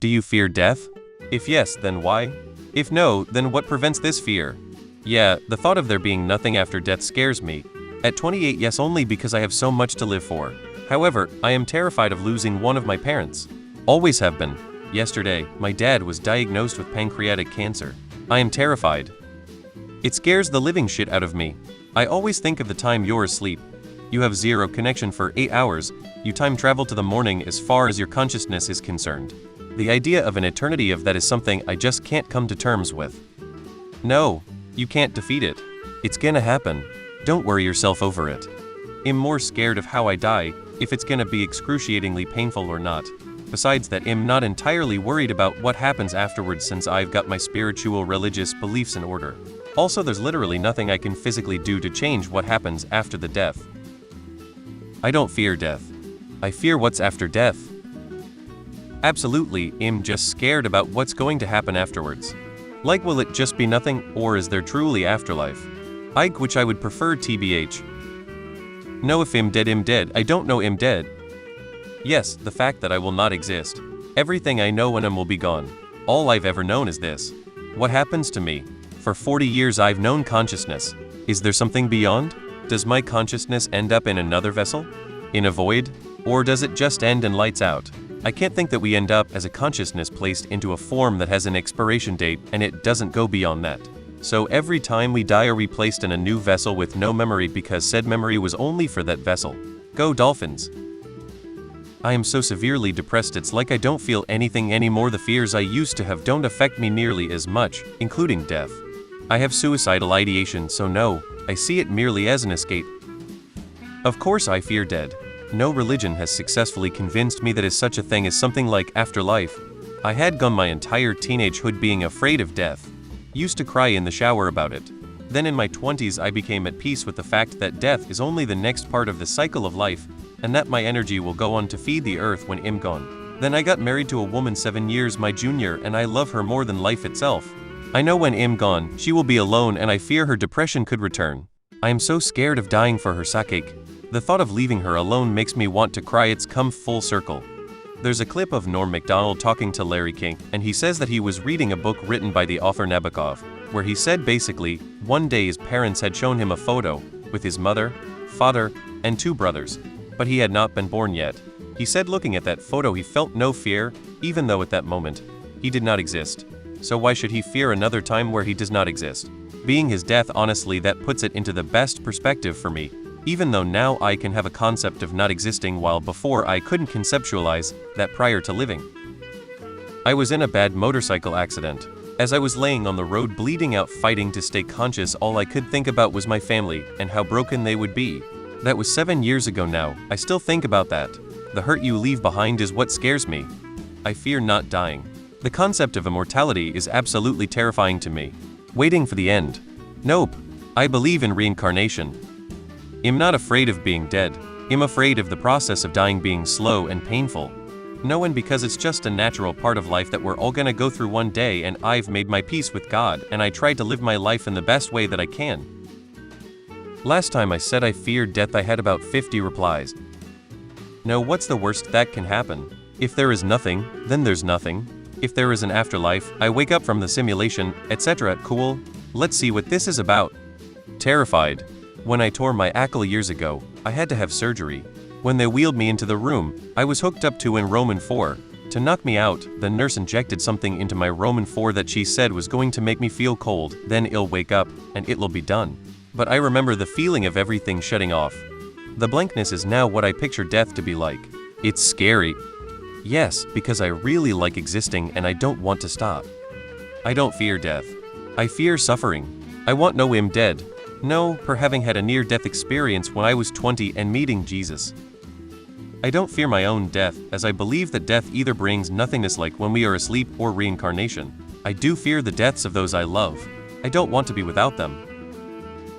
Do you fear death? If yes, then why? If no, then what prevents this fear? Yeah, the thought of there being nothing after death scares me. At 28, yes, only because I have so much to live for. However, I am terrified of losing one of my parents. Always have been. Yesterday, my dad was diagnosed with pancreatic cancer. I am terrified. It scares the living shit out of me. I always think of the time you're asleep. You have zero connection for 8 hours. You time travel to the morning as far as your consciousness is concerned. The idea of an eternity of that is something I just can't come to terms with. No, you can't defeat it. It's gonna happen. Don't worry yourself over it. I'm more scared of how I die, if it's gonna be excruciatingly painful or not. Besides that, I'm not entirely worried about what happens afterwards since I've got my spiritual religious beliefs in order. Also, there's literally nothing I can physically do to change what happens after the death. I don't fear death. I fear what's after death. Absolutely, I'm just scared about what's going to happen afterwards. Like, will it just be nothing, or is there truly afterlife? Which I would prefer TBH. No, if I'm dead, I don't know I'm dead. Yes, the fact that I will not exist. Everything I know and will be gone. All I've ever known is this. What happens to me? For 40 years I've known consciousness. Is there something beyond? Does my consciousness end up in another vessel? In a void? Or does it just end and lights out? I can't think that we end up as a consciousness placed into a form that has an expiration date and it doesn't go beyond that. So every time we die are we placed in a new vessel with no memory because said memory was only for that vessel. Go Dolphins! I am so severely depressed it's like I don't feel anything anymore. The fears I used to have don't affect me nearly as much, including death. I have suicidal ideation, so no, I see it merely as an escape. Of course I fear dead. No religion has successfully convinced me that is such a thing as something like afterlife. I had gone my entire teenagehood being afraid of death. Used to cry in the shower about it. Then in my 20s I became at peace with the fact that death is only the next part of the cycle of life, and that my energy will go on to feed the earth when I'm gone. Then I got married to a woman 7 years my junior and I love her more than life itself. I know when I'm gone, she will be alone and I fear her depression could return. I am so scared of dying for her sake. The thought of leaving her alone makes me want to cry. It's come full circle. There's a clip of Norm Macdonald talking to Larry King, and he says that he was reading a book written by the author Nabokov, where he said basically, one day his parents had shown him a photo with his mother, father, and 2 brothers, but he had not been born yet. He said looking at that photo he felt no fear, even though at that moment, he did not exist. So why should he fear another time where he does not exist? Being his death, honestly, that puts it into the best perspective for me. Even though now I can have a concept of not existing while before I couldn't conceptualize that prior to living. I was in a bad motorcycle accident. As I was laying on the road bleeding out fighting to stay conscious, all I could think about was my family and how broken they would be. That was 7 years ago now. I still think about that. The hurt you leave behind is what scares me. I fear not dying. The concept of immortality is absolutely terrifying to me. Waiting for the end. Nope. I believe in reincarnation. I'm not afraid of being dead. I'm afraid of the process of dying being slow and painful. No, and because it's just a natural part of life that we're all gonna go through one day, and I've made my peace with God and I tried to live my life in the best way that I can. Last time I said I feared death I had about 50 replies. No, what's the worst that can happen? If there is nothing, then there's nothing. If there is an afterlife, I wake up from the simulation, etc. Cool. Let's see what this is about. Terrified. When I tore my ankle years ago, I had to have surgery. When they wheeled me into the room, I was hooked up to in Roman 4. To knock me out, the nurse injected something into my Roman 4 that she said was going to make me feel cold, then I'll wake up, and it'll be done. But I remember the feeling of everything shutting off. The blankness is now what I picture death to be like. It's scary. Yes, because I really like existing and I don't want to stop. I don't fear death. I fear suffering. I want no I'm dead. No, per having had a near-death experience when I was 20 and meeting Jesus. I don't fear my own death, as I believe that death either brings nothingness like when we are asleep or reincarnation. I do fear the deaths of those I love. I don't want to be without them.